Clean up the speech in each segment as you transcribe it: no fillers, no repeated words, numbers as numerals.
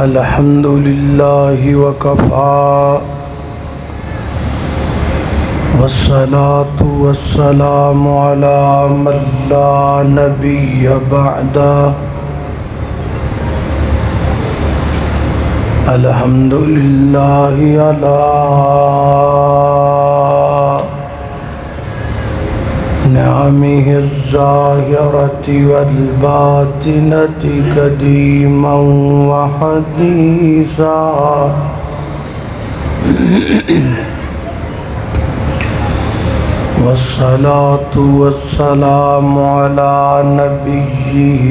الحمد لله وكفى والصلاة والسلام على من لا نبي بعده الحمد لله على نعمه الظاهرة والباطنة قديما وحديثا والصلاة والسلام على نبيه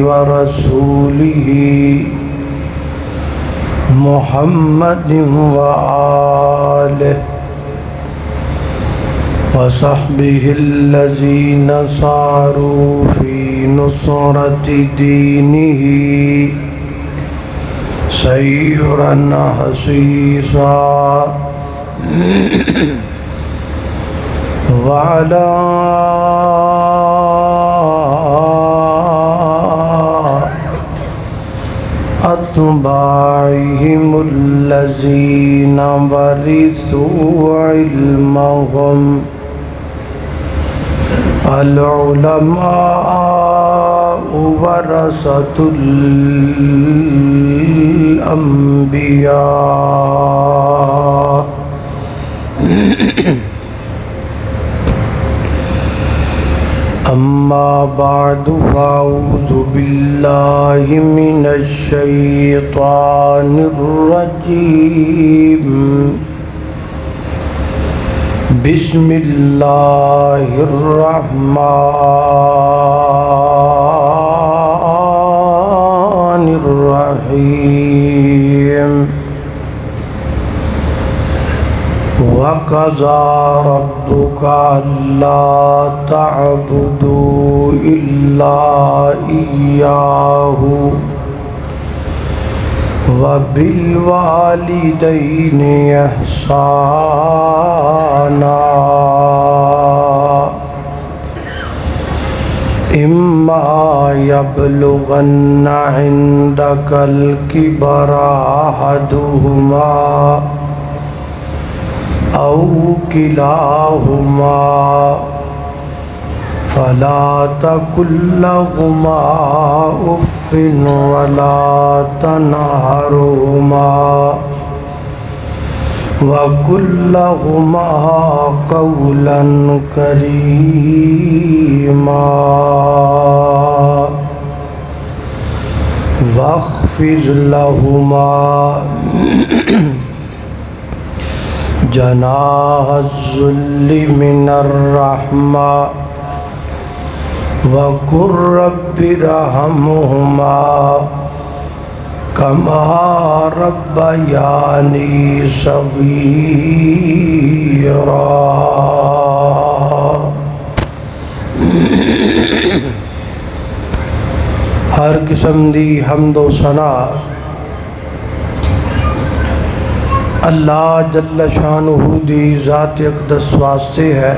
ورسوله محمد وآله وصحبه الذين صاروا في نصرة دينه سيرا حثيثا وعلى أتباعهم الذين ورثوا علمهم العلماء ورثة الأنبياء أما بعد فأعوذ بالله من الشيطان الرجيم بسم الله الرحمن الرحيم وَقَضَى رَبُّكَ أَلَّا تَعْبُدُوا إِلَّا إِيَّاهُ وَبِالْوَالِدَيْنِ إِحْسَانًا إِمَّا يَبْلُغَنَّ عِندَكَ الْكِبَرَ أَحَدُهُمَا أو كلاهما فلا تقل لهما أف ولا تنهرهما وقل لهما قولا كريما واخفض لهما جناح الذل من الرحمة وقل رب ارحمهما كما ربياني صغيرا ہر قسم دی حمد و ثنا اللہ جل شانہ دی ذات اقدس واسطے ہے۔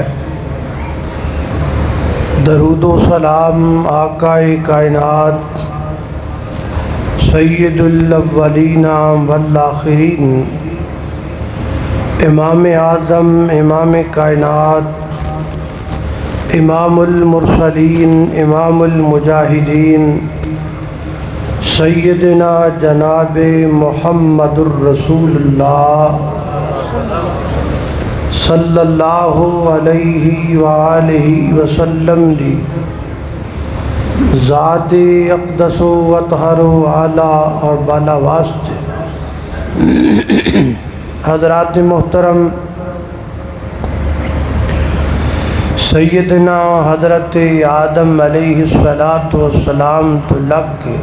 درود و سلام آقا کائنات سید الاولین والآخرین امام اعظم امام کائنات امام المرسلین امام المجاہدین سیدنا جناب محمد الرسول اللہ صلی اللہ علیہ وآلہ وسلم دی ذات اقدس و اطہر و اعلیٰ اور بالا واسطے۔ حضرات محترم، سیدنا حضرت آدم علیہ السلام تو لگ کے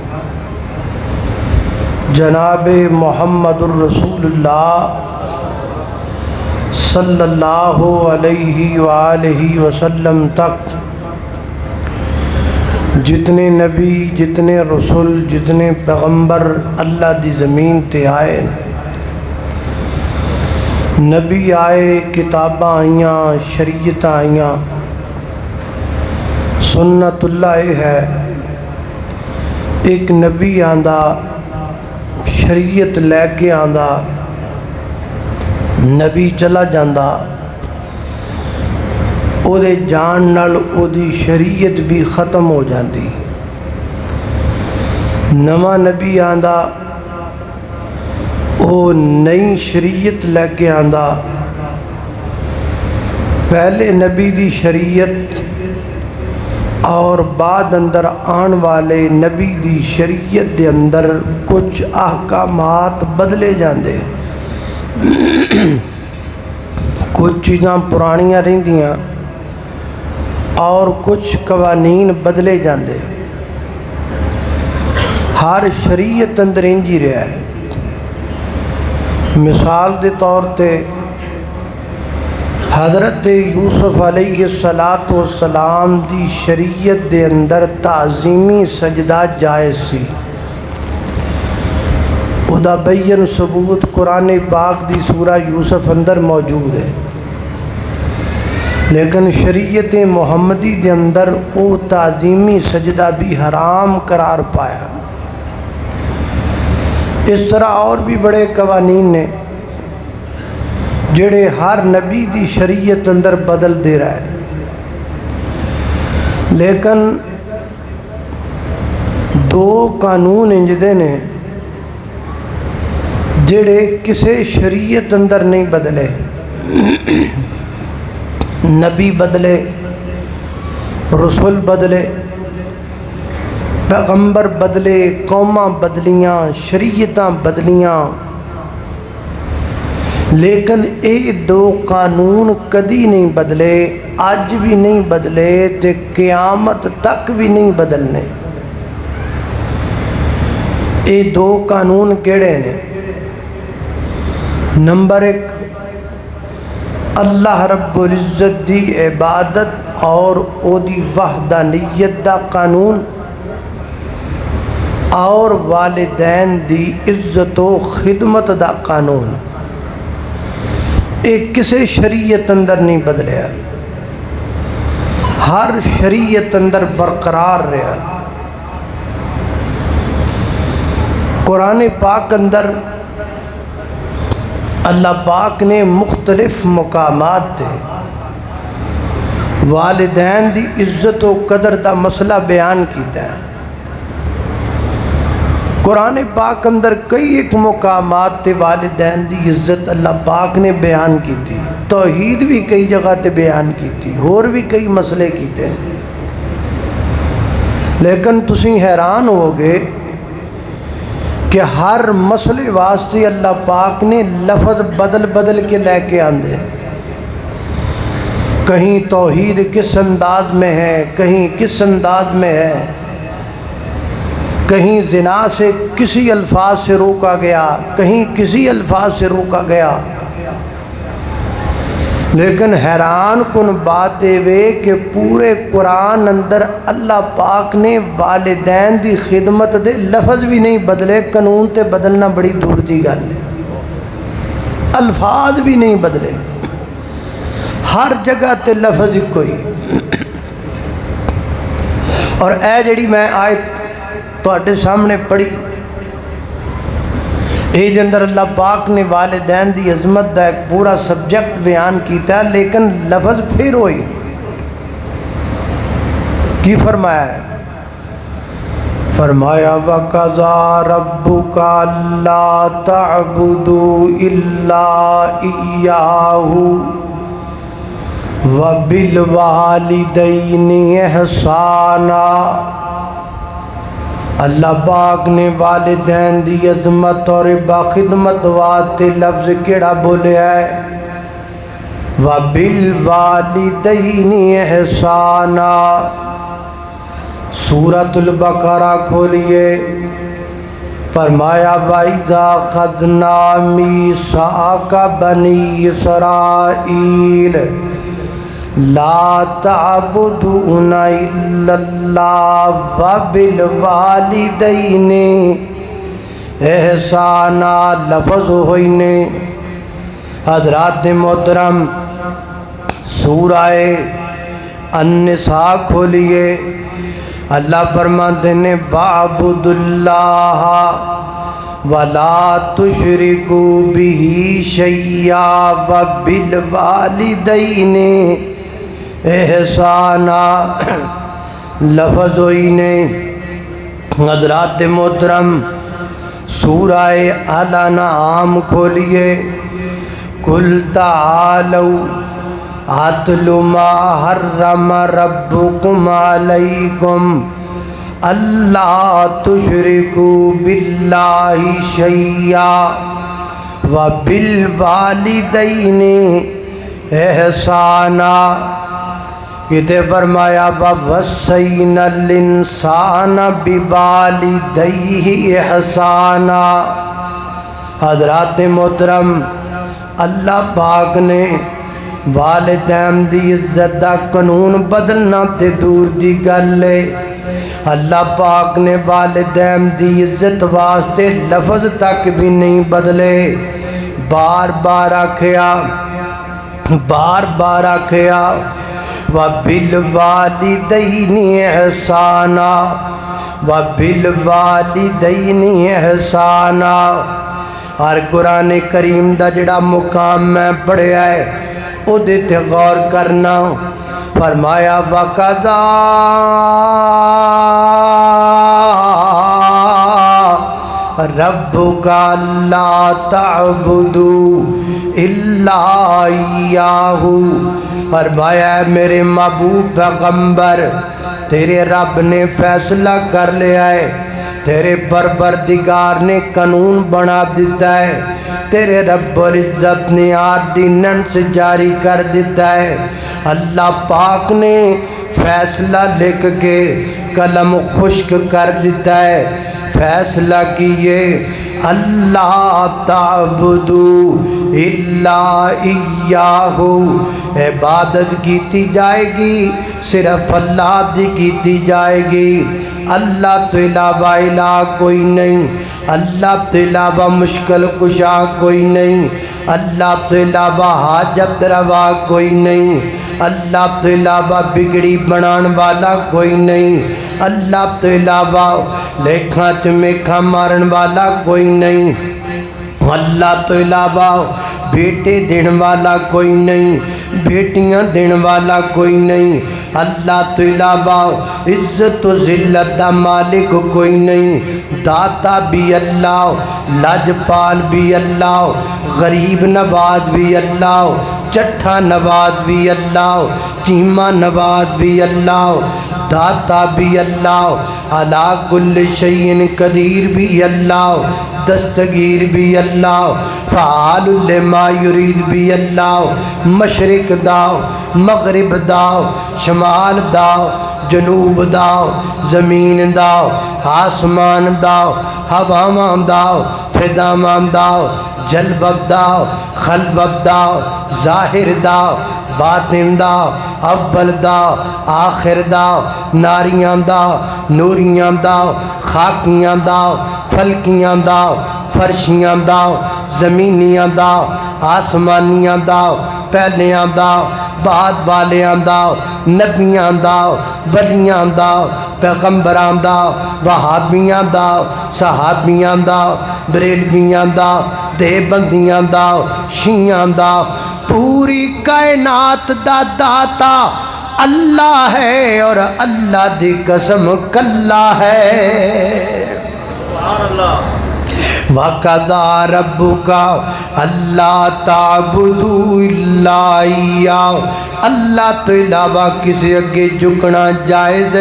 جناب محمد الرسول اللہ صلی اللہ علیہ وآلہ وسلم تک جتنے نبی، جتنے رسول، جتنے پیغمبر اللہ دی زمین تے آئے، نبی آئے، کتاباں آئیاں، شریعت آئیاں، سنت اللہ ہے ایک نبی آندہ شریعت لے کے آندا، نبی چلا جاندا، او دے جان نال او دی شریعت بھی ختم ہو جاندی۔ نواں نبی آندا، او نئی شریعت لے کے آندا، پہلے نبی دی شریعت اور بعد اندر آن والے نبی دی شریعت دے اندر کچھ احکامات بدلے جاندے، کچھ چیزاں پرانیاں رہندیاں اور کچھ قوانین بدلے جاندے۔ ہر شریعت اندر انج ہی رہا ہے۔ مثال دے طور تے حضرت یوسف علیہ السلام دی شریعت دے اندر تعظیمی سجدہ جائز سی، او دا بین ثبوت قرآن پاک دی سورہ یوسف اندر موجود ہے، لیکن شریعت محمدی دے اندر او تعظیمی سجدہ بھی حرام قرار پایا۔ اس طرح اور بھی بڑے قوانین نے جڑے ہر نبی دی شریعت اندر بدل دے رہا ہے، لیکن دو قانون انجدے نے جڑے کسے شریعت اندر نہیں بدلے۔ نبی بدلے، رسول بدلے، پیغمبر بدلے، قوماں بدلیاں، شریعتاں بدلیاں، لیکن اے دو قانون کدی نہیں بدلے، آج بھی نہیں بدلے تے قیامت تک بھی نہیں بدلنے۔ اے دو قانون کیڑے نے؟ نمبر ایک، اللہ رب العزت دی عبادت اور او دی وحدانیت دا قانون، اور والدین دی عزت و خدمت دا قانون۔ ایک کسے شریعت اندر نہیں بدلیا، ہر شریعت اندر برقرار رہا۔ قرآن پاک اندر اللہ پاک نے مختلف مقامات تے والدین دی عزت و قدر دا مسئلہ بیان کیتا ہے۔ قرآن پاک اندر کئی ایک مقامات تے والدین دی عزت اللہ پاک نے بیان کی تھی، توحید بھی کئی جگہ تے بیان کی تھی، اور بھی کئی مسئلے کیتے ہیں، لیکن تسی حیران ہوگے کہ ہر مسئلے واسطے اللہ پاک نے لفظ بدل بدل کے لے کے آندے۔ کہیں توحید کس انداز میں ہے، کہیں کس انداز میں ہے، کہیں زنا سے کسی الفاظ سے روکا گیا، کہیں کسی الفاظ سے روکا گیا، لیکن حیران کن بات وے کہ پورے قرآن اندر اللہ پاک نے والدین دی خدمت دے لفظ بھی نہیں بدلے۔ قانون تے بدلنا بڑی دور دی گل ہے، الفاظ بھی نہیں بدلے، ہر جگہ تے لفظ ہی کوئی۔ اور اے جڑی میں آیت تواڈے سامنے پڑھی، اے دے اندر اللہ پاک نے والدین دی عظمت دا ایک پورا سبجیکٹ بیان کیتا ہے، لیکن لفظ پھر ہوئی کی فرمایا ہے؟ فرمایا وَقَضَىٰ رَبُّكَ أَلَّا تَعْبُدُوا إِلَّا إِيَّاهُ وَبِالْوَالِدَيْنِ إِحْسَانًا۔ اللہ پاک نے والدین دی عظمت اور باخدمت واسطے لفظ کیڑا بولیا ہے؟ وَبِالْوَالِدَيْنِ إِحْسَانًا۔ سورۃ البقرہ کھولیے، فرمایا وَإِذَا أَخَذْنَا مِيثَاقَ بَنِي إِسْرَائِيلَ لا تعبدون الا اللہ وبالوالدین احسانا۔ لفظ ہوئینے حضرات محترم، سورہ النساء کھولیے، اللہ فرماتے ہیں وَاعْبُدُوا اللَّهَ ولا تشرکوا بہ شیئا وبالوالدین احسانا۔ لفظ ہوئی نے حضرات محترم سورہ الانعام کھولیے، قل تعالوا اتل ما حرم ربکم علیکم اللہ تشرکوا باللہ شیئا وبالوالدین احسانا۔ کتے فرمایا وَوَصَّيْنَا الْإِنسَانَ بِوَالِدَيْهِ احسانا۔ حضرات محترم اللہ پاک نے والدین دی عزت دا قانون بدلنا تے دور دی گل ہے۔ اللہ پاک نے والدین دی عزت واسطے لفظ تک بھی نہیں بدلے، بار بار آکھیا وَبِالْوَالِدَيْنِ احسانا وَبِالْوَالِدَيْنِ احسانا۔ اور قرآن کریم دا جڑا مقام میں پڑھیا ہے او دے تے غور کرنا۔ فرمایا وَقَضَى رَبُّكَ أَلَّا تَعْبُدُوا إِلَّا إِيَّاهُ۔ فرمایا ہے میرے محبوب پیغمبر، تیرے رب نے فیصلہ کر لیا ہے، تیرے پروردگار نے قانون بنا دیتا ہے، تیرے رب العزت نے آرڈیننس جاری کر دیتا ہے۔ اللہ پاک نے فیصلہ لکھ کے قلم خشک کر دیتا ہے، فیصلہ کیے اللہ تعبدو الا ایاہ، عبادت کیتی جائے گی صرف اللہ دی کیتی جائے گی، اللہ تو علاوہ الہ کوئی نہیں، اللہ تو علاوہ مشکل کشا کوئی نہیں، اللہ تو علاوہ حاجت روا کوئی نہیں، اللہ تو علاوہ بگڑی بنان والا کوئی نہیں، اللہ تو علاوہ لیکھاں چمیکھاں مارن والا کوئی نہیں، اللہ تو علاوہ بیٹے دین والا کوئی نہیں، بیٹیاں دین والا کوئی نہیں، اللہ تو علاوہ عزت و ذلت دا مالک کوئی نہیں، داتا بھی اللہ، لاجپال بھی اللہ، غریب نواز بھی اللہ، چٹھا نواز بھی اللہ، چیمہ نواز بھی اللہ، داتا بھی اللہ، علا کل شیء قدیر بھی اللہ، دستگیر بھی اللہ، فعال لما یرید بھی اللہ، مشرق داؤ مغرب داؤ شمال داؤ جنوب داؤ زمین داؤ آسمان داؤ ہواواں داؤ فضاواں داؤ جلب داؤ خلب داؤ ظاہر داؤ باطن داؤ اول داؤ آخر داؤ ناریاں داؤ نوریاں داؤ خاکیاں داؤ فلکیاں داؤ فرشیاں داؤ زمینیاں داؤ آسمانیاں داؤ پہلیاں داؤ بعد والیاں داؤ نبیاں داؤ ولیاں داؤ پیغمبراں داؤ وہابیاں داؤ صحابیاں داؤ بریلویاں داؤ دیوبندیاں داؤ شیعیاں داؤ، پوری کائنات دا داتا اللہ ہے اور اللہ دی قسم کلا ہے۔ سبحان اللہ۔ وَقَضَى رَبُّكَ أَلَّا تَعْبُدُوا إِلَّا إِيَّاهُ۔ اللہ تو علاوہ کسی اگے جھکنا جائز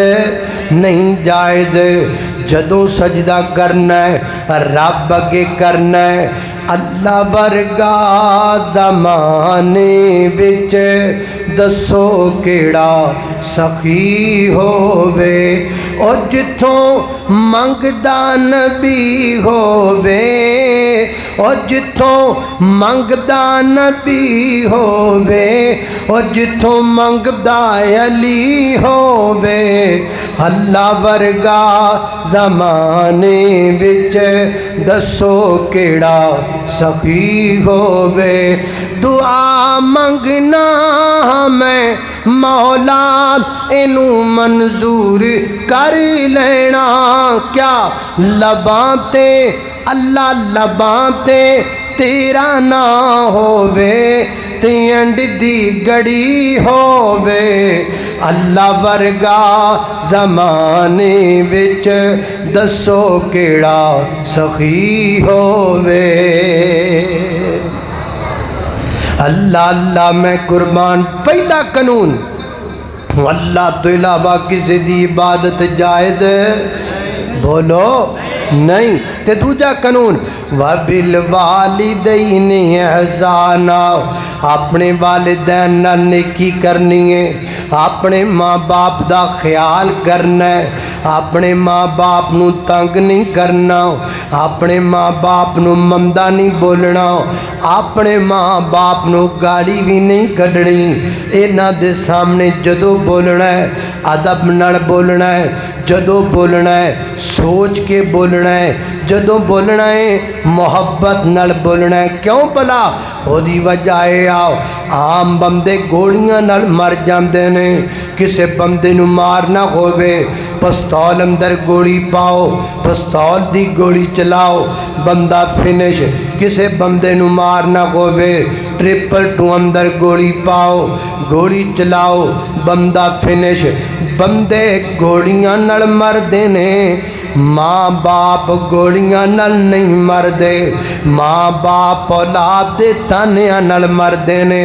نہیں، جائز جدوں سجدہ کرنا ہے رب اگے کرنا ہے۔ اللہ ورگا زمانے وچ دسو کیڑا سخی ہووے، او جتھوں منگدا نبی ہووے، او جتھوں منگدا نبی ہووے، او جتھوں منگدا علی ہووے۔ اللہ ورگا زمانے وچ دسو کیڑا سخی ہووے۔ دعا منگنا میں مولا اینو منظور کر لینا، کیا لباں تے اللہ لباں تے تیرا نہ ہووے تے اینڈ دی گڑی ہووے اللہ ورگا زمانے وچ دسو کیڑا سخی ہووے اللہ اللہ میں قربان پہلا قانون اللہ تو علاوہ کسی دی عبادت جائز ہے بولو نہیں تے دوجا قانون وَبِالْوَالِدَيْنِ إِحْسَانًا اپنے والدین نال نیکی کرنی ہے اپنے ماں باپ دا خیال کرنا ہے اپنے ماں باپ نو تنگ نہیں کرنا اپنے ماں باپ نو ممدہ نہیں بولنا اپنے ماں باپ نو گالی بھی نہیں کڈنی انہاں دے سامنے جدو بولنا ہے ادب نال بولنا ہے جدو بولنا ہے سوچ کے بولنا ہے جدو بولنا ہے محبت نال بولنا ہے کیوں بلا او دی وجہ ہے آؤ عام بندے گولیاں نال مر جاندے نے کسے بندے نو مارنا ہووے پستول اندر گولی پاؤ پستول دی گولی چلاؤ بندہ فنش کسے بندے نو مارنا ہووے 222 اندر گولی پاؤ گولی چلاؤ بندہ فنش بندے گولیاں نال مر دینے ماں باپ گولیاں نال نہیں مر دے ماں باپ اولاد دے تانیاں نال مر دینے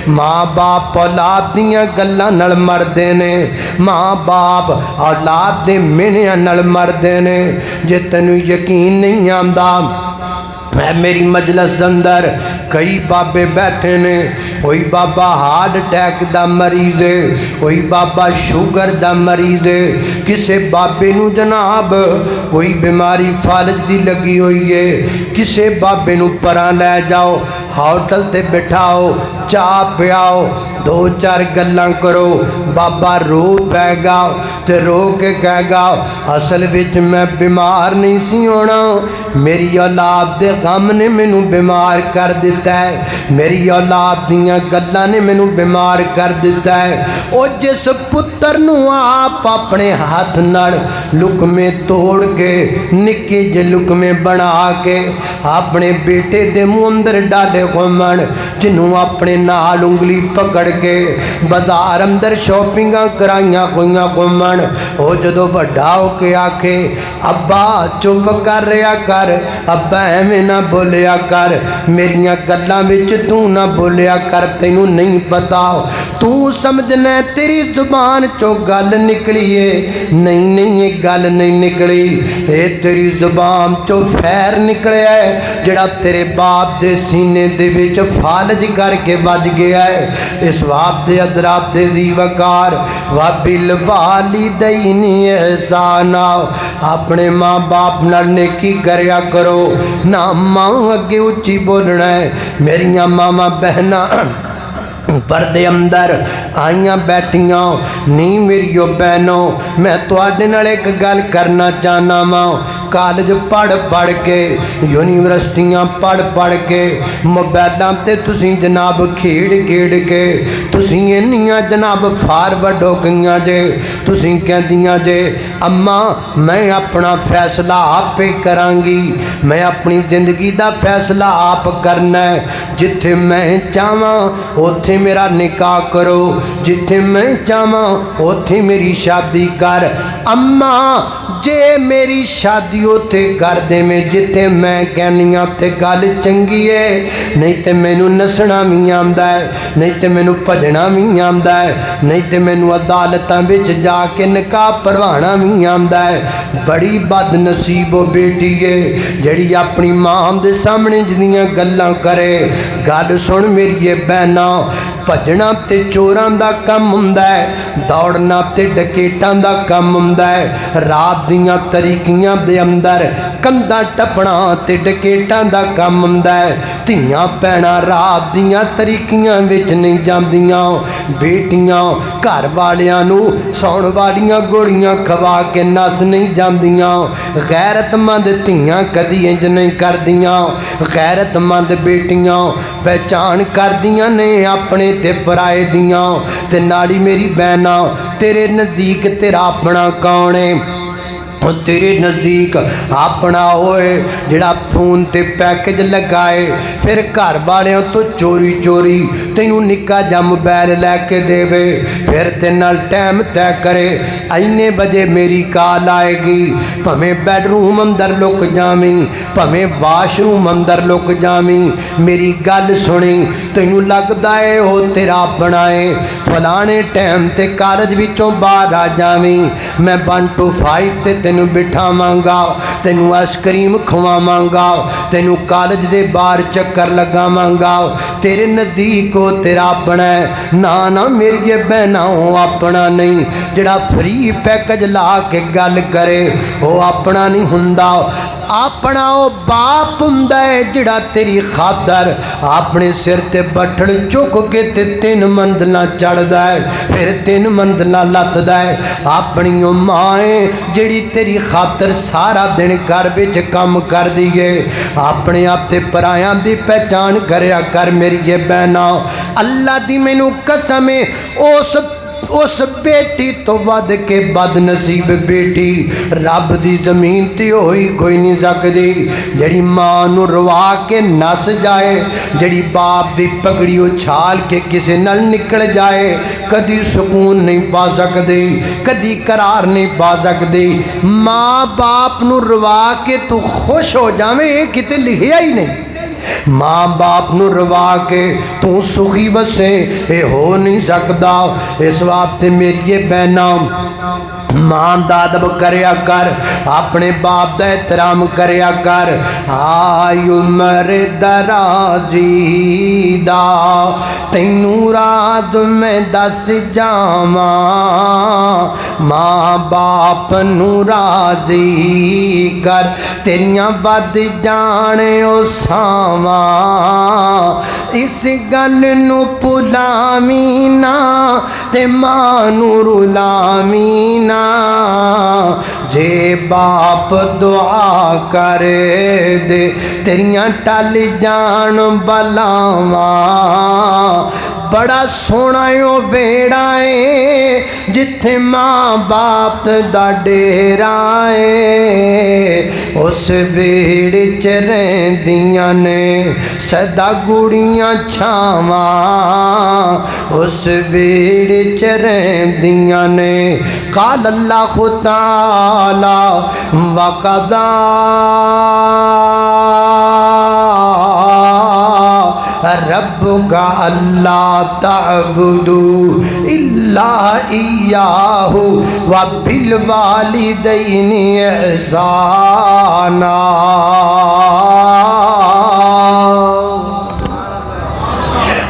ماں باپ اولاد دیاں گلاں نال مر دینے ماں باپ اولاد دے منیاں نال مر دینے جے تینوں یقین نہیں آندا میری مجلس اندر کئی بابے بیٹھے نے کوئی بابا ہارٹ اٹیک دا مریض ہے کوئی بابا شوگر دا مریض ہے کسے بابے نو جناب کوئی بیماری فالج دی لگی ہوئی ہے کسے بابے نو پرا لے جاؤ ہوٹل تے بٹھاؤ چاہ پیاؤ 2-4 گلاں کرو بابا رو پے گا تے رو کے کہے گا اصل وچ میں بیمار نہیں سی ہونا میری اولاد دے غم نے مینوں بیمار کر دیتا ہے میری اولاد دیاں گلاں نے مینوں بیمار کر دیتا ہے او جس پتر نو آپ اپنے ہاتھ نال لقمے توڑ کے نکے جے لقمے بنا کے اپنے بیٹے دے منہ اندر ڈالے گھومن جنوں اپنے نال انگلی پکڑ کے بازار اندر شاپنگاں کرائیاں ہوئیاں گھومن او جدو وڈا ہو کے آکھے ابا چپ کر رہا کر ابا ایویں نہ بولیا کر میریاں گلاں وچ تو نہ بولیا کر تینوں نہیں پتا تو سمجھنا تیری زبان چو گل نکلی ہے نہیں یہ گل نہیں نکلی اے تیری زبان چو فیر نکلیا ہے جڑا تیرے باپ دے سینے دے وچ فالج کر کے بج گیا ہے اس واب دے ادراب دے دی وقار وَبِالْوَالِدَيْنِ إِحْسَانًا اپنے ماں باپ نال نیکی کریا کرو نہ ماں اگے اچھی بولنا ہے میریاں ماما بہنا پردے اندر آئیاں بیٹھیاں نہیں میریو بہنوں میں تواڈے نال ایک گل کرنا چاہنا ماں کالج پڑھ کے یونیورسٹیاں پڑھ کے موبائلاں تے تسی جناب کھیڑ کے تسی انیاں جناب فارورڈ ہو گئیاں جے تسی کہندیاں جے اماں میں اپنا فیصلہ آپ پہ کرانگی میں اپنی زندگی دا فیصلہ آپ کرنا ہے جتھے میں چاہواں اوتھے میرا نکاح کرو جتھے میں چاہواں اوتھے میری شادی کر اماں جے میری شادی اوتھے کر دے میں جتھے میں کہنیاں تے گل چنگی ہے نہیں تے مینوں نسنا بھی آندا ہے نہیں تے مینوں بھجنا بھی آندا ہے نہیں تے مینوں عدالتاں وچ جا کے نکاح پروانا بھی آندا ہے بڑی بد نصیب او بیٹی ہے جڑی اپنی ماں دے سامنے جدیاں گلاں کرے گل سن میری بہنا بھجنا تے چوراں دا کم ہوندا ہے دوڑنا تے ڈکیٹاں دا کم ہوندا ہے رات دیاں طریقیاں دے اندر کنداں ٹپنا تے ڈکیٹاں دا کم ہوندا ہے تھیاں پینا رات دیاں طریقیاں وچ نہیں جاندیاں بیٹیاں گھر والیاں نو سون والیاں گوڑیاں کھوا کے نس نہیں جاندیاں غیرت مند تھیاں کدی انج نہیں کردیاں غیرت مند بیٹیاں پہچان کردیاں نے اپنے تے پرائے دیاں تے نالی میری بہنا تیرے نزدیک تیرا اپنا کون ہے تیرے نزدیک اپنا ہوئے جڑا فون تے پیکج لگائے پھر گھر والوں تو چوری چوری تینوں نکا جا موبائل لے کے دے پھر تیرے نال ٹائم طے کرے اینے بجے میری کال آئے گی پھمیں بیڈ روم اندر لک جاویں پھمیں واش روم اندر لک جاویں میری گل سنی تینوں لگدا ہے وہ تیرا بنائے فلانے ٹائم تے کالج وچوں باہر آ جاویں میں 1 to 5 تے تینوں بٹھا مانگا تینوں آئس کریم کھوا مانگا تینوں کالج دے بار چکر لگا مانگا تیرے نزدیک ہو تیرا اپنا ہے نا میری یہ بہنا ہو اپنا نہیں جڑا فری پیکج لا کے گل کرے وہ اپنا نہیں ہوندا اپنا وہ باپ ہوندا ہے جڑا تیری خاطر اپنے سر تے بٹھڑ چک کے تے 3 منزلاں چڑھدا ہے پھر 3 منزلاں لتھدا ہے اپنی ماں ہے جڑی تیری خاطر سارا دن گھر وچ کم کر دیے اپنے آپ تے پرایاں دی پہچان کریا کر میری یہ بہنا اللہ دی مینوں قسم ہے اس بیٹی تو ود کے بد نصیب بیٹی رب دی زمین تے ہوئی کوئی نہیں سکدی جڑی ماں نو روا کے نس جائے جڑی باپ دی پگڑی اچھال کے کسے نال نکل جائے کدی سکون نہیں پا سکدی کدی قرار نہیں پا سکدی ماں باپ نو روا کے تو خوش ہو جاویں کتے لکھیا ہی نہیں ماں باپ نو روا کے تو سخی بسے اے ہو نہیں سکدا اس واسطے میری یہ بہنا ماں دا ادب کریا کر اپنے باپ دا احترام کریا کر آئی عمر درازی دا تینوں رات میں دس جاواں ماں باپ نو راضی کر تیریاں ود جانے او ساواں اس گل نو پلاویں نا تے ماں نو رلاویں نا جے باپ دعا کرے دے تیریاں ٹل جان بلاواں بڑا سونا یوں ویڑا ہے جتھے ماں باپ دا ڈیرا ہے اس ویڑے چ رہندیاں نے سدا گڑیاں چھاواں اس ویڑے چ رہندیاں نے قال اللہ تعالی وقضا ربک اللہ تعبدوا الا ایاہ وبالوالدین احسانا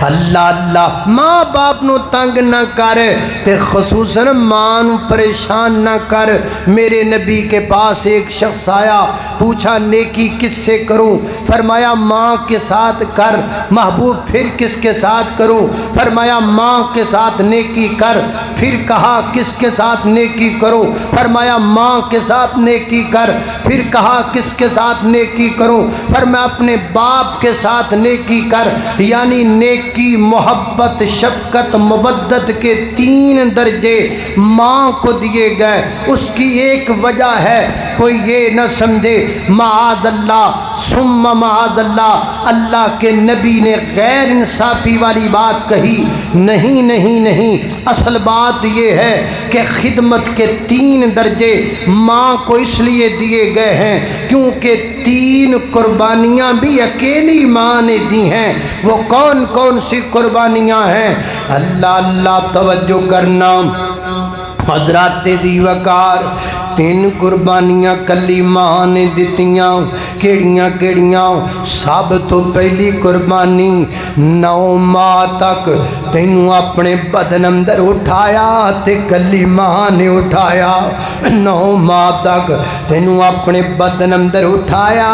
اللہ اللہ ماں باپ نو تنگ نہ کر تے خصوصاً ماں نو پریشان نہ کر میرے نبی کے پاس ایک شخص آیا پوچھا نیکی کس سے کروں فرمایا ماں کے ساتھ کر محبوب پھر کس کے ساتھ کروں فرمایا ماں کے ساتھ نیکی کر پھر کہا کس کے ساتھ نیکی کروں فرمایا ماں کے ساتھ نیکی کر پھر کہا کس کے ساتھ نیکی کروں فرمایا اپنے باپ کے ساتھ نیکی کر یعنی نیکی کی محبت شفقت مودت کے 3 درجے ماں کو دیے گئے اس کی ایک وجہ ہے کوئی یہ نہ سمجھے معاذ اللہ ثم معاذ اللہ اللہ کے نبی نے غیر انصافی والی بات کہی نہیں اصل بات یہ ہے کہ خدمت کے 3 درجے ماں کو اس لیے دیے گئے ہیں کیونکہ 3 قربانیاں بھی اکیلی ماں نے دی ہیں وہ کون کون سی قربانیاں ہیں اللہ اللہ توجہ کرنا حضرات دی وقار 3 قربانیاں کلی ماں نے دتیاں کیڑیاں کیڑیاں سب تو پہلی قربانی 9 ماہ تک تینوں اپنے بدن اندر اٹھایا تے کلی ماں نے اٹھایا 9 ماہ تک تینوں اپنے بدن اندر اٹھایا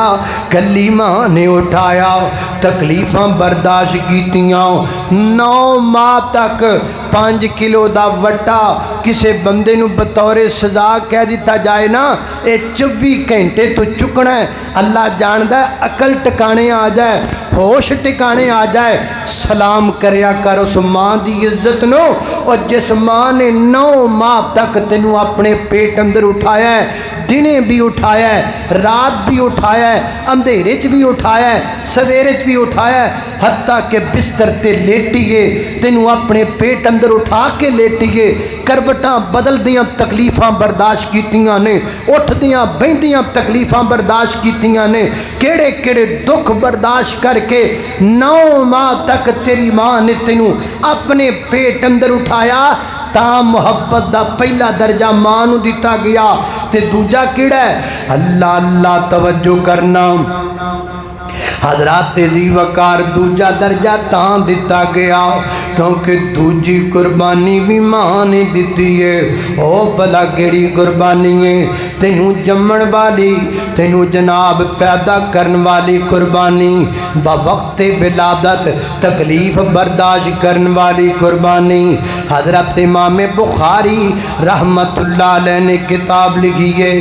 کلی ماں نے اٹھایا تکلیفاں برداشت کیتیاں 9 ماہ تک 5 کلو دا وٹا کسے بندے نو بطور سزا کہہ دیتا جائے نا اے 24 گھنٹے تو چکنا ہے اللہ جاندہ عقل ٹکانے آ جائے ہوش ٹکانے آ جائے سلام کریا کر اس ماں دی عزت نو، اور جس ماں نے 9 ماہ تک تینوں اپنے پیٹ اندر اٹھایا ہے، دنے بھی اٹھایا ہے، رات بھی اٹھایا ہے، اندھیرے چ بھی اٹھایا ہے، سویرے چ بھی اٹھایا ہے، حتیٰ کہ بستر تے لیٹیے تینوں اپنے پیٹ اندر اٹھا کے لیٹیے، کروٹاں بدل دیاں تکلیفاں برداشت کیتیاں نے، اٹھ دیاں بہندیاں تکلیفاں برداشت کیتیاں نے، کیڑے کیڑے دکھ برداشت کر کے 9 ماہ تک تیری ماں نے تینوں اپنے پیٹ اندر اٹھایا۔ تا محبت دا پہلا درجہ ماں نو دیتا گیا، تے دوجا کیڑا ہے اللہ اللہ توجہ کرنا حضرات ذی وقار، دوجا درجہ تاں دیتا گیا کیونکہ دوجی قربانی بھی ماں نے دیتی ہے۔ او بھلا کیڑی قربانی ہے؟ تینوں جمن والی، تینوں جناب پیدا کرن والی قربانی، بوقت ولادت تکلیف برداشت کرن والی قربانی۔ حضرت امام بخاری رحمت اللہ علیہ نے کتاب لکھی ہے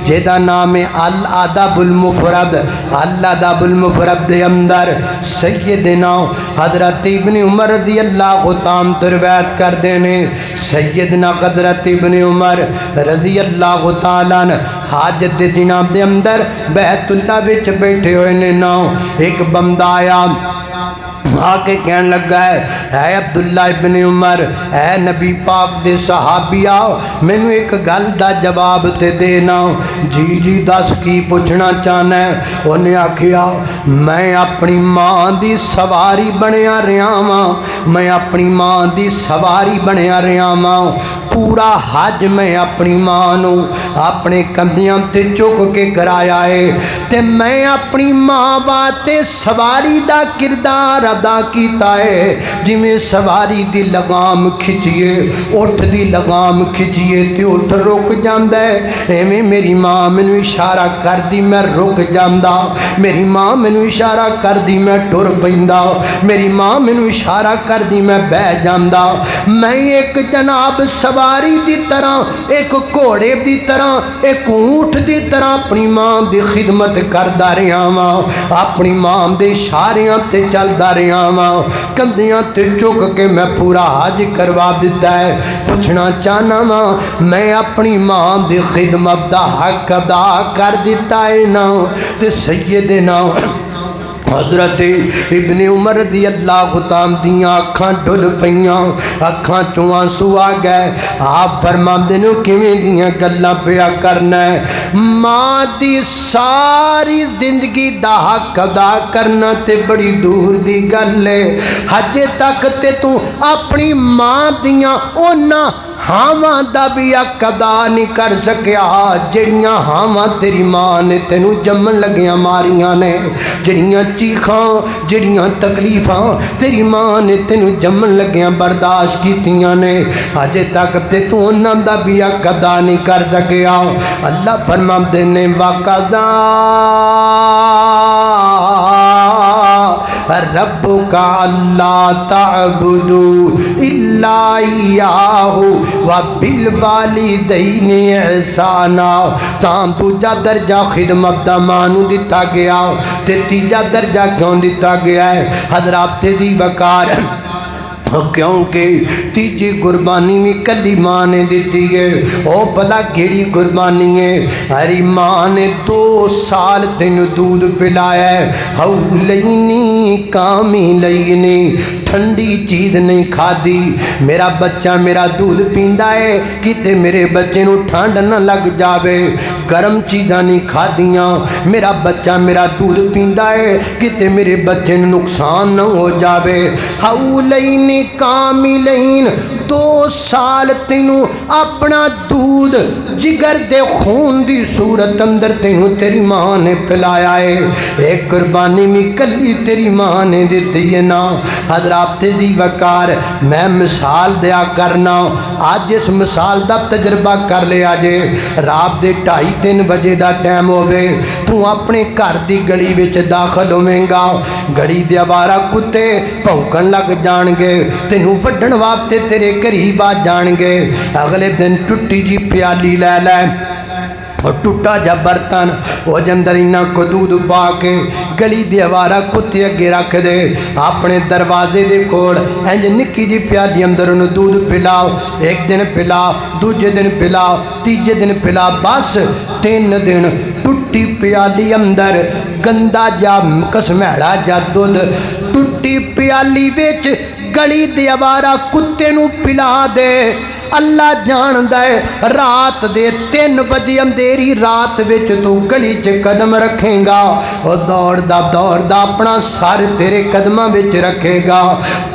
جہدا نام ہے الادب المفرد۔ الادب المفرد دے اندر سیدنا حضرت ابن عمر رضی اللہ تعالیٰ روایت کر دینے، سیدنا حضرت ابن عمر رضی اللہ تعالیٰ حاجت دے دنام دے اندر بیت اللہ وچ بیٹھے ہوئے نے نا، ایک بندہ آیا آکے کہنے لگا ہے اے عبداللہ ابن عمر، اے نبی پاک دے صحابیہ، میں نے ایک گل دا جواب تے دینا۔ جی جی دس کی پوچھنا چاہنا ہے؟ انہیں آکھیا میں اپنی ماں دی سواری بنیا رہا ماں، میں اپنی ماں دی سواری بنیا رہا ماں، پورا حج میں اپنی ماں نو اپنے کندیاں تے چک کے کرایا ہے، تے میں اپنی ماں باتے سواری دا کردار ادا کیتا ہے، جی میں سواری دی لگام کھچیے، اٹھ دی لگام کھچیے تے اٹھ رک جاندہ ہے، ایمیں میری ماں میں نو اشارہ کر دی میں رک جاندہ، میری ماں میں نو اشارہ کر دی میں ٹر پیندہ، میری ماں میں نو اشارہ کر دی میں بہ جاندہ۔ میں ایک جناب سواری دی طرح، ایک گھوڑے دی طرح، ایک اونٹ دی طرح اپنی ماں دی خدمت کردہ رہا ماں، اپنی ماں دے اشاریاں تے چلدہ رہا ماں، کندیاں تے چک کے میں پورا حج کروا دیتا ہے۔ پوچھنا چاہنا ماں میں اپنی ماں دی خدمت دا حق ادا کر دیتا ہے نا؟ تے سیدنا حضرت ابن عمر رضی اللہ تعالیٰ دیاں اکھاں ڈل پئیاں، اکھاں چوں آنسو آ گئے۔ آپ فرماندے نے کیویں دیاں گلاں پیا کرنا ہے؟ ماں دی ساری زندگی دا حق ادا کرنا تے بڑی دور دی گل ہے، ہجے تک تے تو اپنی ماں دیاں اونا ہاواں دا بھی حق ادا نہیں کر سکیا جڑیاں ہاواں تیری ماں نے تینوں جمن لگیاں ماریاں نے، جڑیاں چیخاں جڑیاں تکلیفاں تیری ماں نے تینوں جمن لگیاں برداشت کیتیاں نے، اجے تک تے تو انہاں دا بھی حق ادا نہیں کر سکیا۔ اللہ فرماندے نے وَقَضَىٰ رَبُّكَ أَلَّا تَعْبُدُوا إِلَّا إِيَّاهُ وَبِالْوَالِدَيْنِ إِحْسَانًا۔ تاں دوجا درجہ خدمت دا مانو دیتا گیا، تے تیجا درجہ کیوں دیتا گیا ہے؟ حضرات دی وقار کیونکہ تیجی قربانی میں کلی ماں نے دیتی ہے۔ او بھلا کیڑی قربانی ہے؟ ہری ماں نے 2 سال تینوں دودھ پلایا ہے، حولینی کاملینی، ٹھنڈی چیز نہیں کھادی۔ میرا بچہ میرا دودھ پیندا ہے کتے میرے بچے نو ٹھنڈ نہ لگ جاوے، گرم چیزاں نہیں کھادیاں۔ میرا بچہ میرا دودھ پیندا ہے کتے میرے بچے نو نقصان نہ ہو جاوے۔ حولینی کاملین، 2 سال تینوں اپنا دودھ جگر دے خون دی صورت اندر تینوں تیری ماں نے پلایا ہے۔ ایک قربانی میں کلی تیری ماں نے دیتی ہے نا۔ حضرات دی وقار میں مثال دیا کرنا، آج اس مثال دا تجربہ کر لیا جے۔ رات دے 2:30 بجے دا ٹائم ہوئے، تو اپنے گھر دی گلی وچ داخل ہوئیں گا، گلی دے آوارہ کتے بھونکن لگ جان گے، تینوں وڈن واسطے تیرے قریب آ جان گے۔ اگلے دن ٹوٹی جی پیالی لے لے، اور ٹوٹا جا برتن وہ اندر انہاں کو دودھ پا کے گلی دے آوارہ کتے اگے رکھ دے اپنے دروازے دے کوڑ انج نکی جی پیالی اندر انہوں دودھ پلاؤ ایک دن پلاؤ دوجے دن پلاؤ تیجے دن پلاؤ بس 3 دن ٹوٹی پیالی اندر گندا جا کسمیڑا جا دودھ ٹوٹی پیالی ویچ گلی دے آوارہ کتے نو پلا دے اللہ جان دے رات دے 3 بجے اندھیری رات وچ تو گلی چ قدم رکھیں گا اور دوڑ دا اپنا سر تیرے قدمہ وچ رکھے گا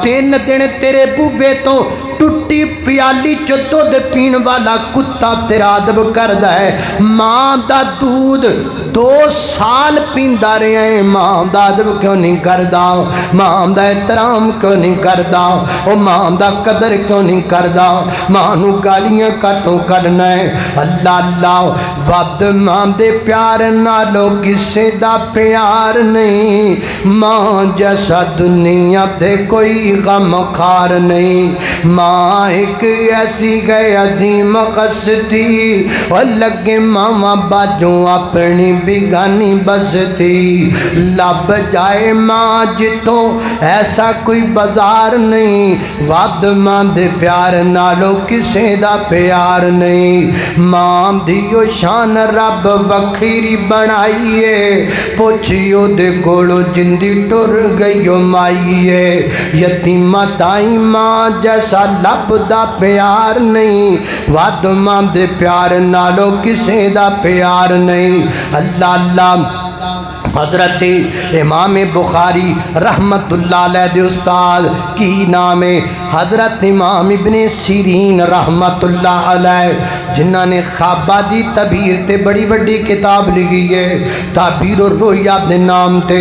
3 دن تیرے بوبے تو ٹوٹی پیالی چ دودھ پین والا کتا تیرا ادب کردا ہے ماں دا دودھ 2 سال پیندا رہے ہیں ماں دا ادب کیوں نہیں کردا ماں دا احترام کیوں نہیں کردا او ماں دا قدر کیوں نہیں کردا ماں نو گالیاں کتوں کرنا ہے اللہ اللہ ود ماں دے پیار نالو کسے دا پیار نہیں ماں جیسا دنیا دے کوئی غم خار نہیں ماں ایک ایسی گئے عظیم قصدی اور لگے ماما باجوں اپنی بگانی بستی لب جائے ماں جتوں ایسا کوئی بازار نہیں ود ماں دے پیار نالو کسے دا پیار نہیں ماں دیو شان رب وکھری بنائیے پوچھیو دے گولو جندی ٹر گئیو مائیے یتیمہ تائی ماں جیسا لب دا پیار نہیں ود ماں دے پیار نالو کسے دا پیار نہیں اللہ اللہ حضرت امام بخاری رحمت اللہ علیہ دے استاد کی نام ہے حضرت امام ابن سیرین رحمت اللہ علیہ جنہاں نے خوابہ دی تعبیر تے بڑی بڑی کتاب لکھی ہے تعبیر الرؤیا دے نام تے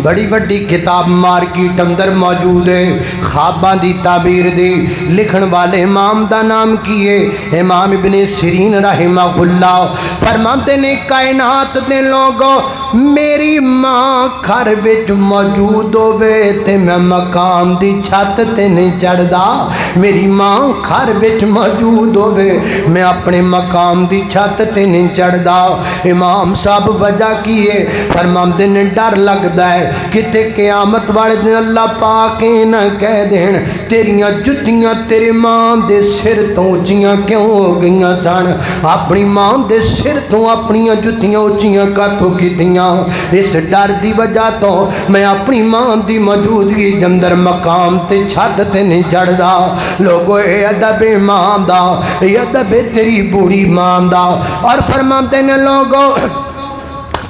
بڑی بڑی کتاب مارکیٹ اندر موجود ہے خوابہ دی تعبیر دی لکھن والے امام دا نام کی ہے امام ابن سیرین رحمہ اللہ فرماتے نے کائنات دے لوگوں میری ماں گھر وچ موجود ہوئے تے میں مقام دی چھت تے نہیں چڑھدا میری ماں گھر وچ موجود ہوئے میں اپنے مقام دی چھت تے نہیں چڑھدا امام صاحب وجہ کی ہے فرماندے نے ڈر لگدا ہے کتے قیامت والے دن اللہ پاک نہ کہہ دین تیریاں جتیاں تیرے ماں دے سر تو اونچیاں کیوں ہو گئیاں سن اپنی ماں دے سر تو اپنی جتیاں اونچیاں کاتوں کیتیاں اس ڈر دی وجہ تو میں اپنی ماں دی موجودگی اندر مقام تے چھت تے نہیں چڑھدا لوگو اے ادب ماں دا اے ادب تیری بوڑھی ماں دا اور فرماتے نے لوگو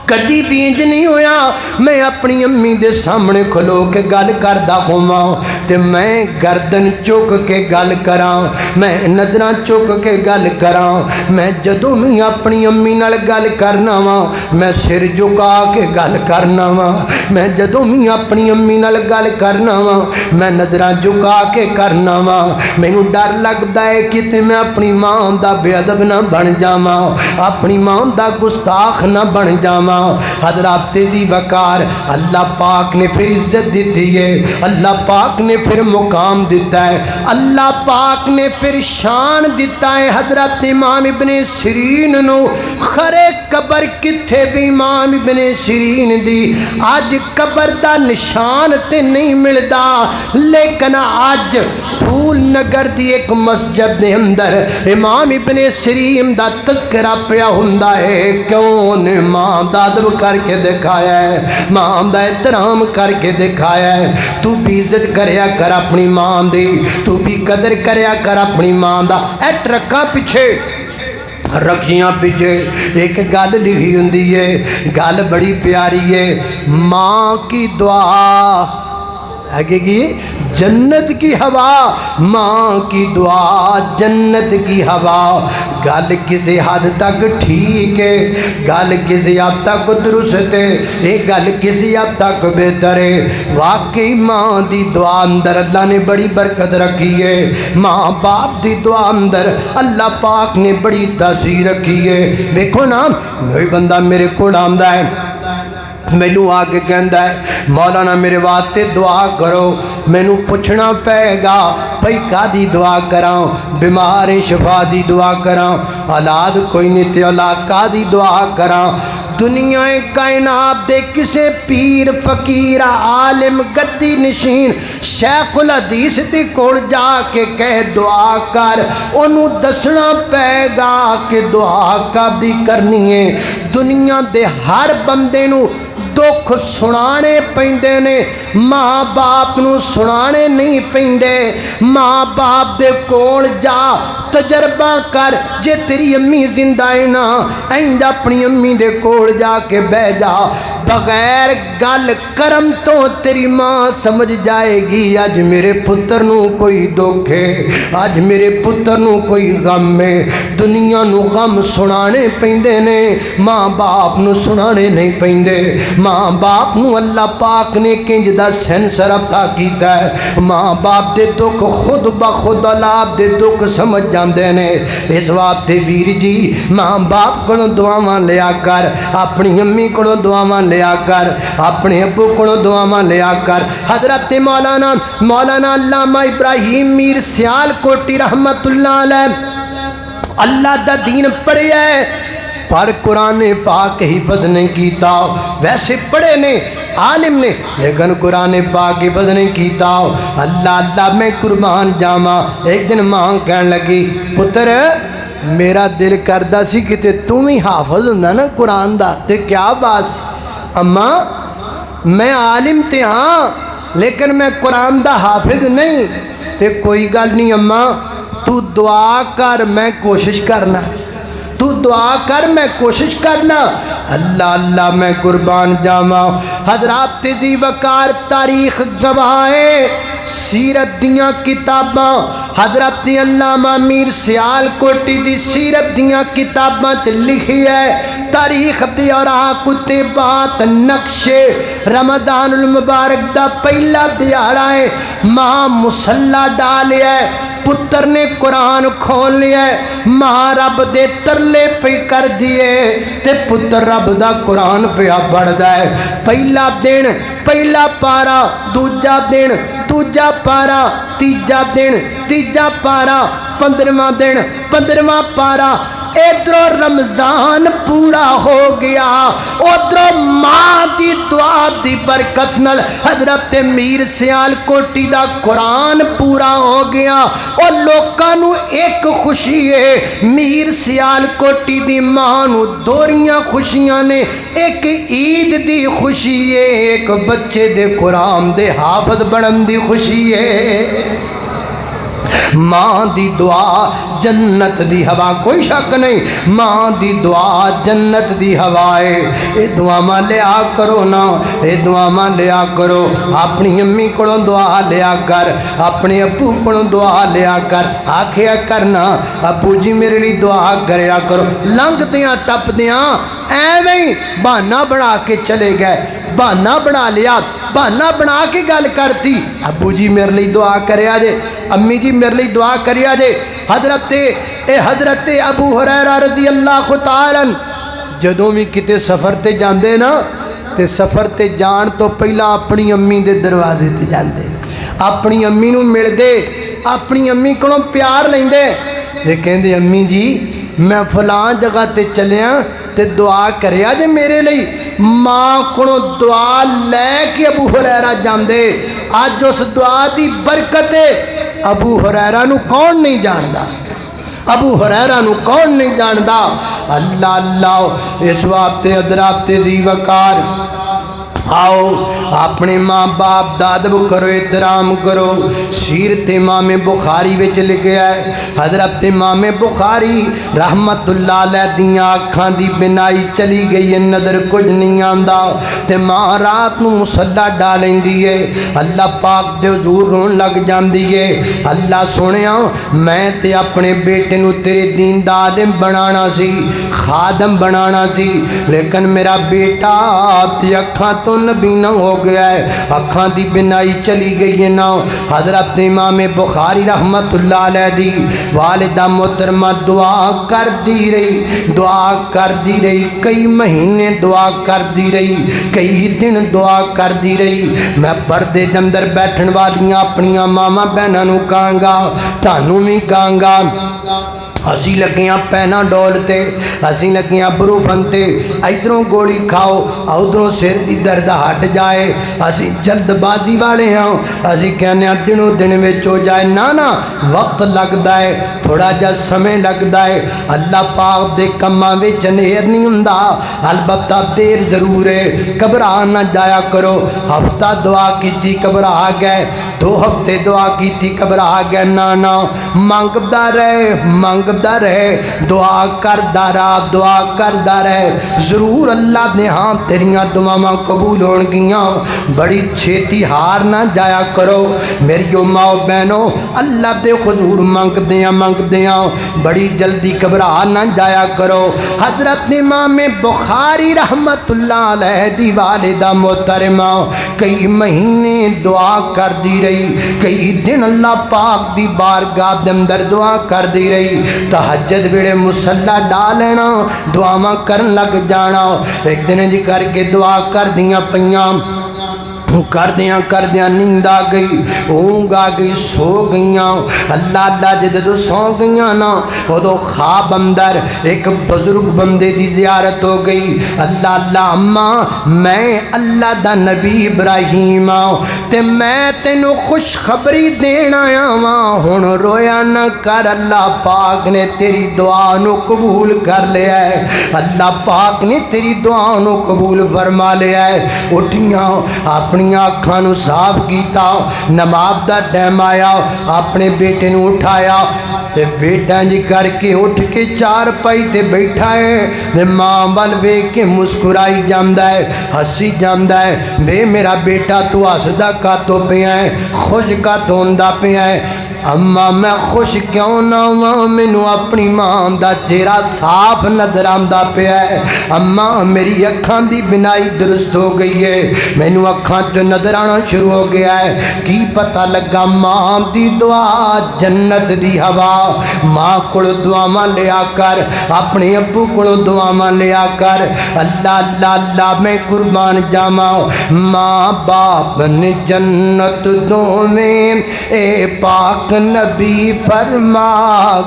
کدی بھی انج نہیں ہویا میں اپنی امی دے سامنے کھلو کے گل کردا ہوواں تے میں گردن چک کے گل کراں میں نظراں چک کے گل کراں میں جدوں بھی اپنی امی نال گل کرنا وا میں سر جھکا کے گل کرنا وا میں جدوں بھی اپنی امی نال گل کرنا وا میں نظراں جھکا کے کرنا وا مینوں ڈر لگدا ہے کہ میں اپنی ماں دا بے ادب نہ بن جاواں اپنی ماں دا گستاخ نہ بن جاواں حضرات تیزی وقار اللہ پاک نے پھر عزت دیتی ہے اللہ پاک نے پھر مقام دیتا ہے اللہ پاک نے پھر شان دیتا ہے حضرت امام ابن سیرین نو خرے قبر کتھے بھی امام ابن سیرین دی آج قبر دا نشان تے نہیں ملدا لیکن آج پھول نگر دی ایک مسجد دے اندر امام ابن سیرین دا تذکرہ پیا ہوندا ہے کیوں نے ماں دا ادب کر کے دکھایا ہے ماں دا احترام کر کے دکھایا ہے تو بھی عزت کریا کر اپنی ماں دی تو بھی قدر کریا کر اپنی ماں دا اے ٹرکاں پیچھے رکھیاں پیچھے ایک گل لکھی ہوندی ہے گل بڑی پیاری ہے ماں کی دعا آگے کی جنت کی ہوا ماں کی دعا جنت کی ہوا گل کسی حد تک ٹھیک ہے گل کسی حد تک درست ہے یہ گل کسی حد تک بہتر ہے واقعی ماں دی دعا اندر اللہ نے بڑی برکت رکھی ہے ماں باپ دی دعا اندر اللہ پاک نے بڑی تاثیر رکھی ہے دیکھو نا کوئی بندہ میرے کو آندا ہے مینو آ کے کہندا ہے مولانا میرے واسطے دعا کرو. مینو پوچھنا پے گا بھئی کادی دعا کراں, بیمار شفا دی دعا کراں, اولاد کوئی نہیں تے اولاد کادی دعا کراں. دنیا کائنات دے کسے پیر فقیر عالم گدی نشین شیخ الحدیث دے کول جا کے کہہ دعا کر, انہوں دسنا پے گا کہ دعا کادی کرنی ہے. دنیا دے ہر بندے نو دکھ سنانے پیندے نے, ماں باپ نو سنانے نہیں پیندے. ماں باپ دے کول جا تجربہ کر, جے تیری امی زندہ ہے نا اینج اپنی امی دے کول جا کے بہ جا, بغیر گل کرم تو تیری ماں سمجھ جائے گی اج میرے پتر نو کوئی دکھ ہے, اج میرے پتر نو کوئی غم ہے. دنیا نو غم سنانے پیندے نے, ماں باپ نو سنانے نہیں پیندے. ماں باپ نو اللہ پاک نے کنج دا سینسر عطا کیتا ہے, ماں باپ دے دکھ خود بخود اولاد دے دکھ سمجھ جاندے نے. اس واسطے ویر جی ماں باپ کو دعاواں لیا کر, اپنی امی کو دعاواں لیا کر, اپنے ابو کو دعاواں لیا کر. حضرت مولانا علامہ ابراہیم میر سیال کوٹی رحمت اللہ علیہ اللہ دا دین پڑھیا ہے, پر قرآن پاک حفظ نہیں کیتا. ویسے پڑھے نے عالم نے لیکن قرآن پاک حفظ نہیں کیتا. اللہ اللہ میں قربان جاواں. ایک دن ماں کہن لگی پتر میرا دل کردا سی کہ تم ہی حافظ ہوندا نا قرآن دا, تے کیا باس اماں میں عالم تے ہاں لیکن میں قرآن دا حافظ نہیں. تے کوئی گل نہیں اماں, تو دعا کر میں کوشش کرنا, تو دعا کر میں کوشش کرنا. اللہ اللہ میں قربان جاواں. حضرات دی وقار تاریخ گواہے, سیرت دیاں کتاباں حضرت علامہ میر سیال کوٹی دی سیرت دیاں کتاباں چ لکھی ہے. تاریخ دی اور کتبات نقشے رمضان المبارک دا پہلا دیہڑا ہے, ماں مصلی ڈالیا ہے, پتر نے قرآن کھول لیا ہے, ماں رب دے ترلے پہ کر دیے تے پتر رب دا قرآن پہ پڑھدا ہے. پہلا دن پہلا پارا, دوجا دن دوجا پارا, تیجا دن تیجا پارا, 15واں دن 15واں پارا. ادھر رمضان پورا ہو گیا, ادھر ماں دی دعا دی برکت نال حضرت میر سیال کوٹی دا قرآن پورا ہو گیا. اور لوکاں نو ایک خوشی ہے, میر سیال کوٹی دی ماں نو دوریاں خوشیاں نے, ایک عید دی خوشی ہے, ایک بچے دے قرآن دے حافظ بنن دی خوشی ہے. ماں دی دعا جنت دی ہوا, کوئی شک نہیں, ماں دی دعا جنت دی ہوا ہے. اے دعا ماں لیا کرو نا, اے دعا ماں لیا کرو. اپنی امی کو دعا لیا کر, اپنے ابو کو دعا لیا کر. آکھیا کرنا ابو جی میرے لیے دعا کریا کرو. لنگ دیاں ٹپ دیاں ایویں بہانہ بنا کے چلے گئے, بہانہ بنا لیا, بہانہ بنا کے گل کرتی ابو جی میرے لیے دعا کریا جے, امی جی میرے لیے دعا کریا جے. حضرت ابو ہریرہ رضی اللہ تعالی جدوں بھی کتے سفر تے جاندے نا تے سفر تے جان تو پہلا اپنی امی دے دروازے تے جاندے, اپنی امی نو مل دے, اپنی امی کو پیار لیندے تے کہندے امی جی میں فلاں جگہ تے چلیاں تے دعا کریا جے میرے لئی. ماں کو دعا لے کے ابو ہریرہ جاندے. آج اس دعا دی برکت ہے, ابو ہریرہ نو کون نہیں جاندا, ابو ہریرہ نو کون نہیں جاندا. اللہ اللہ اس واسطے حضرات دی وقار آؤ اپنے ماں باپ دا ادب کرو, احترام کرو. سیرت امام بخاری وچ لکھیا ہے, حضرت امام بخاری رحمت اللہ علیہ دیاں اکھاں دی بنائی چلی گئی ہے, نظر کچھ نہیں آندا تے ماں رات نو مصلی ڈالیندی ہے, اللہ پاک دے حضور رون لگ جاندی ہے. اللہ سنیا میں تے اپنے بیٹے نو تیرے دین دا عالم بنانا سی, خادم بنانا سی, لیکن میرا بیٹا تے اکھاں تو نبینا ہو گیا ہے، اکھاں دی بینائی چلی گئی ہے نا۔ حضرت امام بخاری رحمت اللہ علیہ دی والدہ محترمہ دعا کر دی رہی، کئی مہینے دعا کر دی رہی، کئی دن دعا کر دی رہی۔ میں پردے دے اندر بیٹھن والیاں اپنیاں ماما بہناں نوں کہاں گا، تانوں بھی کہاں گا، اسی لگیاں پینا ڈول تے، اسی لگیاں بروفن تے، ادھروں گولی کھاؤ ادھروں سر دی درد ہٹ جائے، اسی جلد بازی والے ہاں، اسی کہنے دنوں دن وچ ہو جائے، نا وقت لگدا ہے، تھوڑا جا سمیں لگدا ہے۔ اللہ پاک دے کماں وچ نیر نہیں ہوندا، البتہ دیر ضرور ہے۔ گھبرا نہ جایا کرو، ہفتہ دعا کیتی گھبرا گئے، 2 ہفتے دعا کیتی گھبرا گئے، نا منگدا رہے، دعا کردا رہے، ضرور اللہ نے ہاں تیریاں دعاواں قبول ہون گیاں۔ بڑی چھیتی ہار نہ جایا کرو میریو ماؤ بہنوں، اللہ دے حضور منگدیاں بڑی جلدی گھبرا نہ جایا کرو۔ حضرت امام بخاری رحمت اللہ علیہ دی والدہ محترمہ کئی مہینے دعا کر دی رہی، کئی دن اللہ پاک دی بارگاہ دے اندر دعا کر دی رہی، تہجد ویڑے مصلا ڈالنا، دعاواں کرن لگ جانا۔ ایک دن جی کر کے دعا کر دیاں پیاں، کردیاں نیند آ گئی، اونگ آ گئی، سو گئیاں۔ اللہ جدو سو گئیاں نا، ادو خواب اندر ایک بزرگ بندے دی زیارت ہو گئی۔ اللہ اماں میں اللہ دا نبی ابراہیم تے میں تینو خوشخبری دینا آواں، ہن رویا نہ کر، اللہ پاک نے تیری دعا نو قبول کر لیا ہے، اللہ پاک نے تیری دعا نو قبول فرما لیا ہے۔ اٹھیاں اپنی اکھاں نو صاف کیتا، نماز دا ٹائم آیا، اپنے بیٹے نو اٹھایا تے بیٹا جی کر کے اٹھ کے چار پائی تے بیٹھا ہے تے ماں وال ویکھ کے مسکرائی جاندا ہے، ہسی جاندا ہے، بے میرا بیٹا تو ہسدا کاتوں پیا ہے، خوش کاتوں ہوندا پیا ہے۔ اما میں خوش کیوں نہ ہوں، مینوں اپنی ماں دا چہرہ صاف نظر آندا پیا ہے، اما میری اکھاں دی بینائی درست ہو گئی ہے، مینوں اکھاں چ نظر آنا شروع ہو گیا ہے۔ کی پتہ لگا ماں دی دعا جنت دی ہوا، ماں کول دعاواں لیا کر، اپنے ابو کول دعاواں لیا کر، اللہ میں قربان جاواں، ماں باپ نے جنت دوویں اے پاک نبی فرما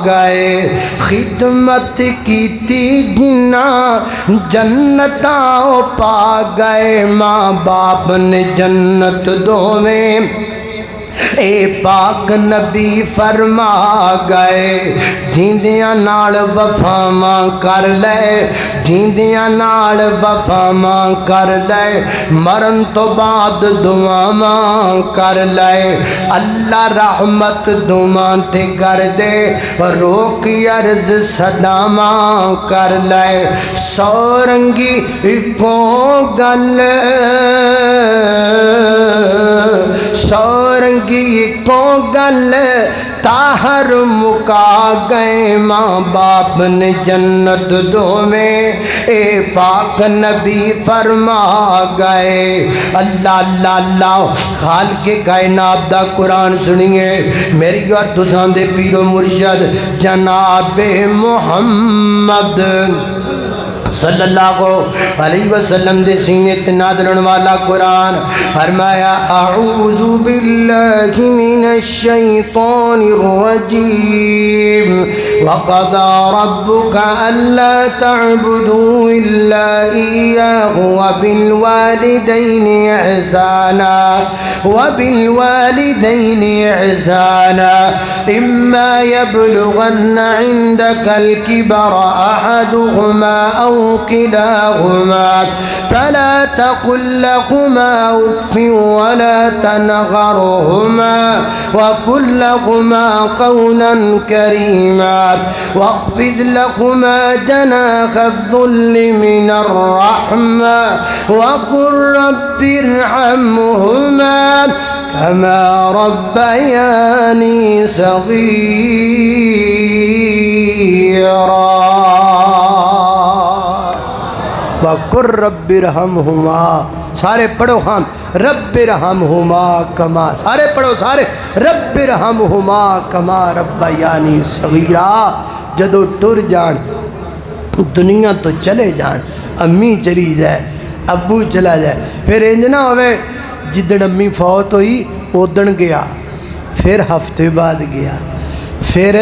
گئے، خدمت کیتی جنا جنتاں پا گئے، ماں باپ نے جنت دوویں اے پاک نبی فرما گئے، جیندیاں نال وفاواں کر لے، جیندیاں نال وفاواں کر لے، مرن تو بعد دعاواں کر لے، اللہ رحمت دعاں تے کر دے، روک عرض صداواں کر لے، سورنگی اکو گل سورنگی کو گل تاہر مکا گئے، ماں باپ نے جنت دوویں اے پاک نبی فرما گئے۔ اللہ خالق کائنات دا قرآن سنیے میری اور تساں دے پیر و مرشد جناب محمد صلی اللہ علیہ وسلم دے سینے تے نازل والا قرآن فرمایا اعوذ باللہ من الشیطان الرجیم وقضى ربك ألا تعبدوا إلا إياه وبالوالدين إحسانا إما يبلغن عندك الكبر أحدهما أو كلاهما فلا تقل لهما أف ولا تنهرهما وقل لهما قولا كريما واخفض لهما جناح الذل من الرحمة وقل رب ارحمهما كما ربياني صغيرا وقل رب ارحمهما سارے پڑھو ہم رب ارحمہما کما، سارے پڑھو سارے رب ارحمہما کما ربیانی صغیرا۔ جدو ٹر جان دنیا تو چلے جان، امی چلی جائے ابو چلا جائے، پھر انج نہ ہوئے جدن امی فوت ہوئی اودن گیا، پھر ہفتے بعد گیا، پھر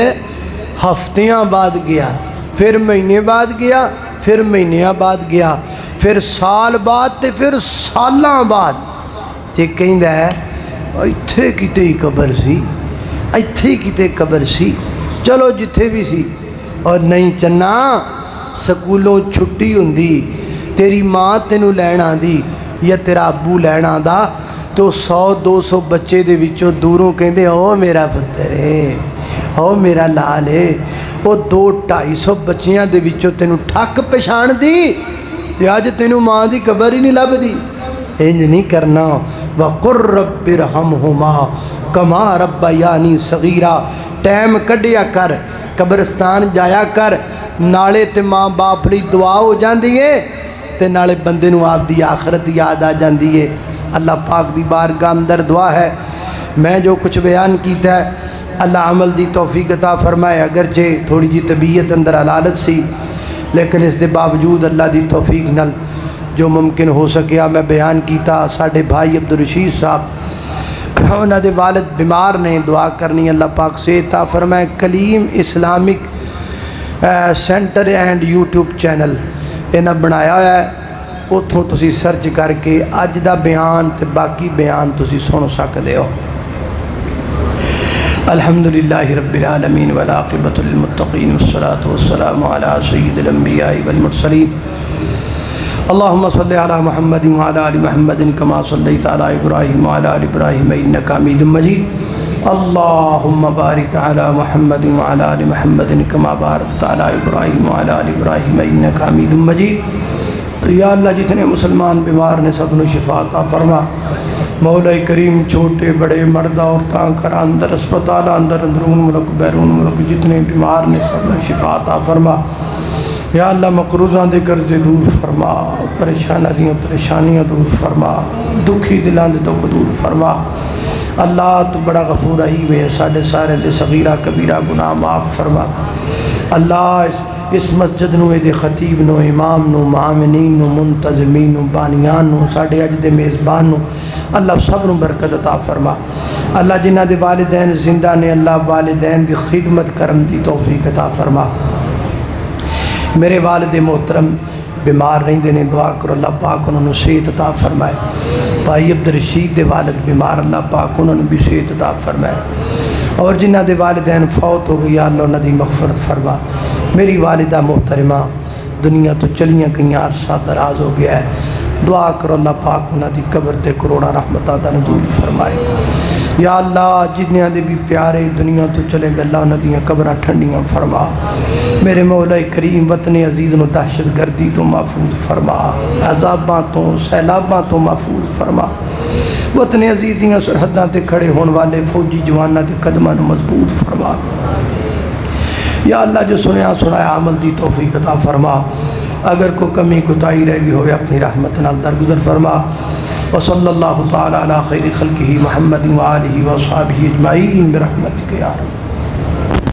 ہفتیاں بعد گیا، پھر مہینے بعد گیا، پھر مہینیاں بعد گیا، پھر سال بعد تے پھر سالاں بعد تے کہیں ہے ایتھے کتے ہی قبر سی، ایتھے کتے قبر سی، چلو جتھے بھی سی۔ اور نہیں چنا سکولوں چھٹی ہوندی، تیری ماں تینوں لین آندی یا تیرا ابو لین آندا تو 100-200 بچے دے وچوں دوروں کہندے او میرا پتر ہے، او میرا لال ہے، وہ 200-250 بچیاں دے وچوں تینوں ٹھک پہچان دی تے اج تینوں ماں دی قبر ہی نہیں لبدی۔ انج نہیں کرنا۔ وقر رب ارحمہما کما ربیانی صغیرا، ٹائم کڈیا کر، قبرستان جایا کر، نالے تے ماں باپ لی دعا ہو جاندی ہے تے نالے بندے نو آپ دی آخرت یاد آ جاندی ہے۔ اللہ پاک دی بارگاہ اندر دعا ہے، میں جو کچھ بیان کیتا ہے اللہ عمل دی توفیق عطا فرمائے۔ اگرچہ تھوڑی جی طبیعت اندر علالت سی، لیکن اس دے باوجود اللہ دی توفیق نال جو ممکن ہو سکیا میں بیان کیتا۔ ساڈے بھائی عبدالرشید صاحب انہاں دے والد بیمار نے، دعا کرنی اللہ پاک سے عطا فرمائے۔ Kaleem Islamic centre and YouTube channel انہاں بنایا ہے، اتھوں تسی سرچ کر کے اج دا بیان تے باقی بیان تسی سن سکدے ہو۔ الحمدللہ رب العالمین والعاقبۃ للمتقین والصلاة والسلام علی سید الانبیاء والمرسلین۔ اللہم صلی علی محمد وعلی آل محمد کما صلیت علی ابراہیم وعلی آل ابراہیم انک حمید مجید۔ اللہم بارک علی محمد وعلی آل محمد کما بارکت علی ابراہیم وعلی آل ابراہیم انک حمید مجید۔ یا اللہ جتنے مسلمان بیمار نے سب نے شفا عطا فرما۔ مولا کریم چھوٹے بڑے مرد عورتاں گھر اندر اسپتال اندر اندرون ملک بیرون ملک جتنے بیمار نے سب نے شفا عطا فرما۔ یا اللہ مقروضاں دے قرضے دور فرما، پریشاناں دیاں پریشانیاں دور فرما، دکھی دلاں دے دکھ دور فرما۔ اللہ تو بڑا غفور رحیم ہے، ساڈے سارے دے صغیرہ کبیرہ گناہ معاف فرما۔ اللہ اس مسجد نو دے خطیب نو امام نو معامنین نو منتظمین نو بانیان نو ساڈے اج دے میزبان نو اللہ سب نو برکت عطا فرما۔ اللہ جنہ دے والدین زندہ نے اللہ والدین دی خدمت کرن دی توفیق عطا فرما۔ میرے والد محترم بیمار نہیں دینے دعا کرو اللہ پاک انہوں نے صحت عطا فرمائے۔ بھائی عبدالرشید دے والد بیمار اللہ پاک انہوں نے بھی صحت عطا فرمائے، اور جنہ دے والدین فوت ہو گئی اللہ انہوں دی مغفرت فرما۔ میری والدہ محترمہ دنیا تو چلیاں گئیں، عرصہ دراز ہو گیا ہے، دعا کرو اللہ پاک انہوں دی قبر تے کروڑا رحمتہ دا نزول فرمائے۔ یا اللہ جتنے دے بھی پیارے دنیا تو چلے گا اللہ انہوں دیاں قبرہ ٹھنڈیاں فرما۔ میرے مولا کریم وطن عزیز نو دہشت گردی تو محفوظ فرما، عذاباں تو سیلاباں تو محفوظ فرما۔ وطن عزیز دیاں سرحداں تے کھڑے ہون والے فوجی جواناں دے قدماں نو مضبوط فرما۔ یا اللہ جو سنیا سنایا عمل دی توفیق عطا فرما، اگر کوئی کمی کوتاہی رہ گئی ہوئے اپنی رحمت نال درگزر فرما۔ وصلی اللہ تعالی علی خیر خلقہ محمد وآلہ وصحبہ اجمعین برحمتک یا رب۔